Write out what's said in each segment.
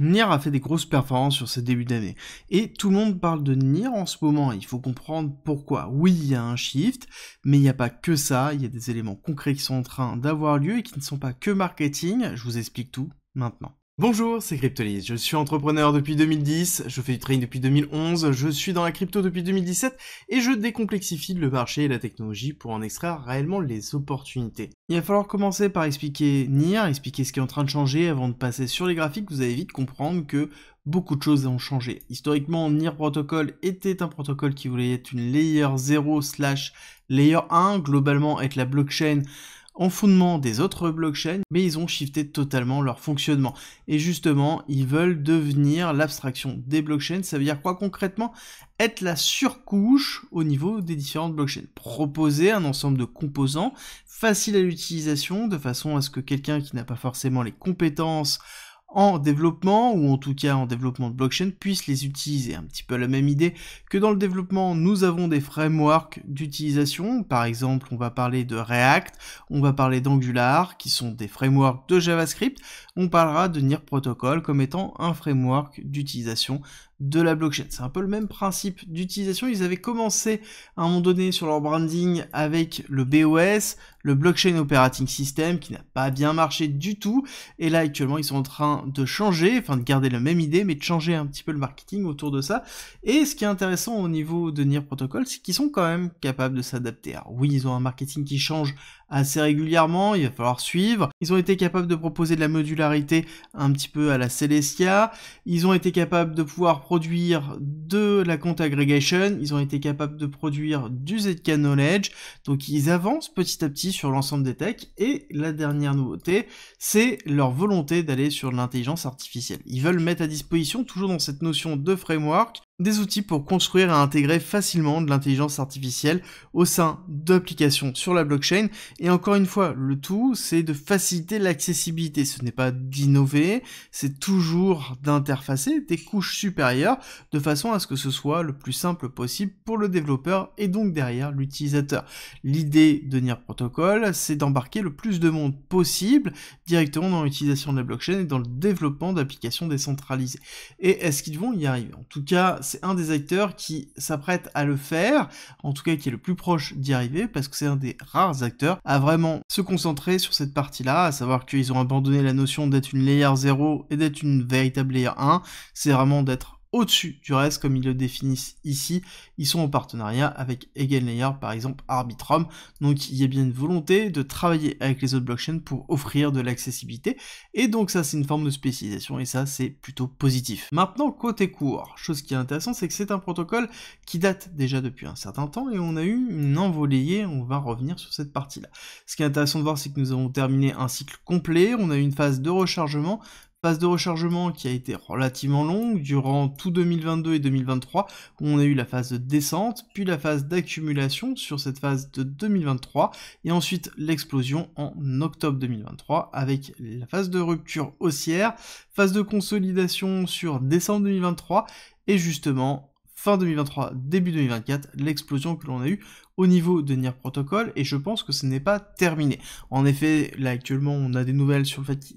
NieR a fait des grosses performances sur ce début d'année, et tout le monde parle de NieR en ce moment, il faut comprendre pourquoi. Oui, il y a un shift, mais il n'y a pas que ça, il y a des éléments concrets qui sont en train d'avoir lieu et qui ne sont pas que marketing, je vous explique tout maintenant. Bonjour, c'est Cryptolyse, je suis entrepreneur depuis 2010, je fais du trading depuis 2011, je suis dans la crypto depuis 2017 et je décomplexifie le marché et la technologie pour en extraire réellement les opportunités. Il va falloir commencer par expliquer NieR, expliquer ce qui est en train de changer avant de passer sur les graphiques, vous allez vite comprendre que beaucoup de choses ont changé. Historiquement, NieR Protocol était un protocole qui voulait être une Layer 0/Layer 1, globalement être la blockchain en fondement des autres blockchains, mais ils ont shifté totalement leur fonctionnement. Et justement, ils veulent devenir l'abstraction des blockchains. Ça veut dire quoi concrètement? Être la surcouche au niveau des différentes blockchains. Proposer un ensemble de composants faciles à l'utilisation, de façon à ce que quelqu'un qui n'a pas forcément les compétences en développement, ou en tout cas en développement de blockchain, puisse les utiliser. Un petit peu la même idée que dans le développement, nous avons des frameworks d'utilisation. Par exemple, on va parler de React, on va parler d'Angular, qui sont des frameworks de JavaScript. On parlera de NieR Protocol comme étant un framework d'utilisation de la blockchain. C'est un peu le même principe d'utilisation. Ils avaient commencé à un moment donné sur leur branding avec le BOS, le Blockchain Operating System, qui n'a pas bien marché du tout. Et là, actuellement, ils sont en train de changer, enfin de garder la même idée, mais de changer un petit peu le marketing autour de ça. Et ce qui est intéressant au niveau de NieR Protocol, c'est qu'ils sont quand même capables de s'adapter. Alors oui, ils ont un marketing qui change assez régulièrement, il va falloir suivre. Ils ont été capables de proposer de la modularité un petit peu à la Celestia. Ils ont été capables de pouvoir produire de la compte aggregation. Ils ont été capables de produire du ZK Knowledge. Donc ils avancent petit à petit sur l'ensemble des techs. Et la dernière nouveauté, c'est leur volonté d'aller sur l'intelligence artificielle. Ils veulent mettre à disposition, toujours dans cette notion de framework, des outils pour construire et intégrer facilement de l'intelligence artificielle au sein d'applications sur la blockchain. Et encore une fois, le tout, c'est de faciliter l'accessibilité. Ce n'est pas d'innover, c'est toujours d'interfacer des couches supérieures de façon à ce que ce soit le plus simple possible pour le développeur et donc derrière l'utilisateur. L'idée de NieR Protocol, c'est d'embarquer le plus de monde possible directement dans l'utilisation de la blockchain et dans le développement d'applications décentralisées. Et est-ce qu'ils vont y arriver? En tout cas, c'est un des acteurs qui s'apprête à le faire, en tout cas qui est le plus proche d'y arriver, parce que c'est un des rares acteurs à vraiment se concentrer sur cette partie-là, à savoir qu'ils ont abandonné la notion d'être une Layer 0 et d'être une véritable Layer 1, c'est vraiment d'être au-dessus du reste, comme ils le définissent ici. Ils sont en partenariat avec EigenLayer, par exemple Arbitrum, donc il y a bien une volonté de travailler avec les autres blockchains pour offrir de l'accessibilité, et donc ça c'est une forme de spécialisation, et ça c'est plutôt positif. Maintenant, côté court, chose qui est intéressante, c'est que c'est un protocole qui date déjà depuis un certain temps, et on a eu une envolée, on va revenir sur cette partie-là. Ce qui est intéressant de voir, c'est que nous avons terminé un cycle complet, on a eu une phase de rechargement, qui a été relativement longue, durant tout 2022 et 2023, où on a eu la phase de descente, puis la phase d'accumulation sur cette phase de 2023, et ensuite l'explosion en octobre 2023, avec la phase de rupture haussière, phase de consolidation sur décembre 2023, et justement, fin 2023, début 2024, l'explosion que l'on a eue au niveau de NieR Protocol, et je pense que ce n'est pas terminé. En effet, là actuellement, on a des nouvelles sur le fait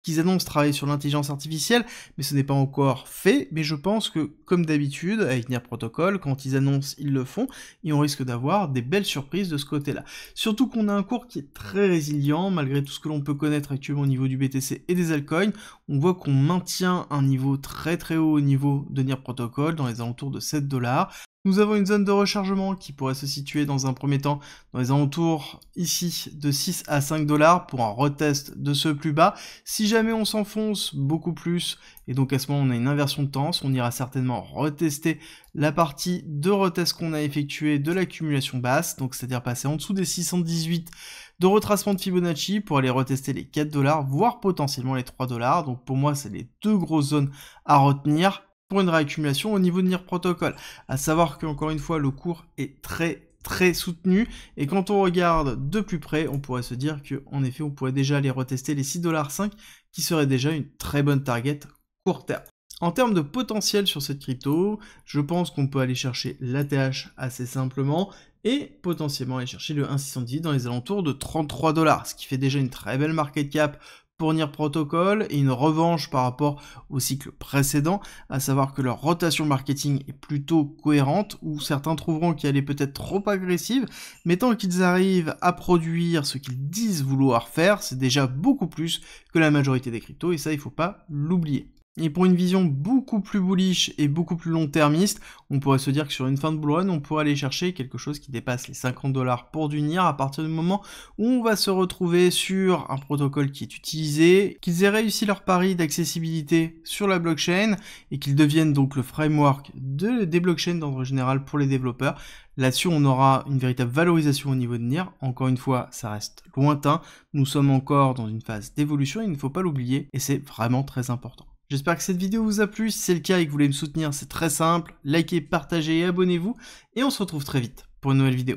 qu'ils annoncent travailler sur l'intelligence artificielle, mais ce n'est pas encore fait, mais je pense que, comme d'habitude, avec NieR Protocol, quand ils annoncent, ils le font, et on risque d'avoir des belles surprises de ce côté-là. Surtout qu'on a un cours qui est très résilient, malgré tout ce que l'on peut connaître actuellement au niveau du BTC et des altcoins, on voit qu'on maintient un niveau très très haut au niveau de NieR Protocol, dans les alentours de 7$. Nous avons une zone de rechargement qui pourrait se situer dans un premier temps dans les alentours ici de 6 à 5$ pour un retest de ce plus bas. Si jamais on s'enfonce beaucoup plus, et donc à ce moment on a une inversion de tendance, on ira certainement retester la partie de retest qu'on a effectué de l'accumulation basse, donc c'est-à-dire passer en dessous des 618 de retracement de Fibonacci pour aller retester les 4$, voire potentiellement les 3$. Donc pour moi, c'est les deux grosses zones à retenir pour une réaccumulation au niveau de NieR Protocol. À savoir qu'encore une fois, le cours est très soutenu, et quand on regarde de plus près, on pourrait se dire que en effet, on pourrait déjà aller retester les 6,5$, qui serait déjà une très bonne target court terme. En termes de potentiel sur cette crypto, je pense qu'on peut aller chercher l'ATH assez simplement, et potentiellement aller chercher le 1,618 dans les alentours de 33$, ce qui fait déjà une très belle market cap pour Nier Protocol et une revanche par rapport au cycle précédent, à savoir que leur rotation marketing est plutôt cohérente, où certains trouveront qu'elle est peut-être trop agressive, mais tant qu'ils arrivent à produire ce qu'ils disent vouloir faire, c'est déjà beaucoup plus que la majorité des cryptos, et ça il faut pas l'oublier. Et pour une vision beaucoup plus bullish et beaucoup plus long-termiste, on pourrait se dire que sur une fin de bull run, on pourrait aller chercher quelque chose qui dépasse les 50 $ pour du Nier à partir du moment où on va se retrouver sur un protocole qui est utilisé, qu'ils aient réussi leur pari d'accessibilité sur la blockchain et qu'ils deviennent donc le framework des blockchains d'ordre général pour les développeurs. Là-dessus, on aura une véritable valorisation au niveau de Nier. Encore une fois, ça reste lointain. Nous sommes encore dans une phase d'évolution, il ne faut pas l'oublier, et c'est vraiment très important. J'espère que cette vidéo vous a plu, si c'est le cas et que vous voulez me soutenir, c'est très simple, likez, partagez et abonnez-vous, et on se retrouve très vite pour une nouvelle vidéo.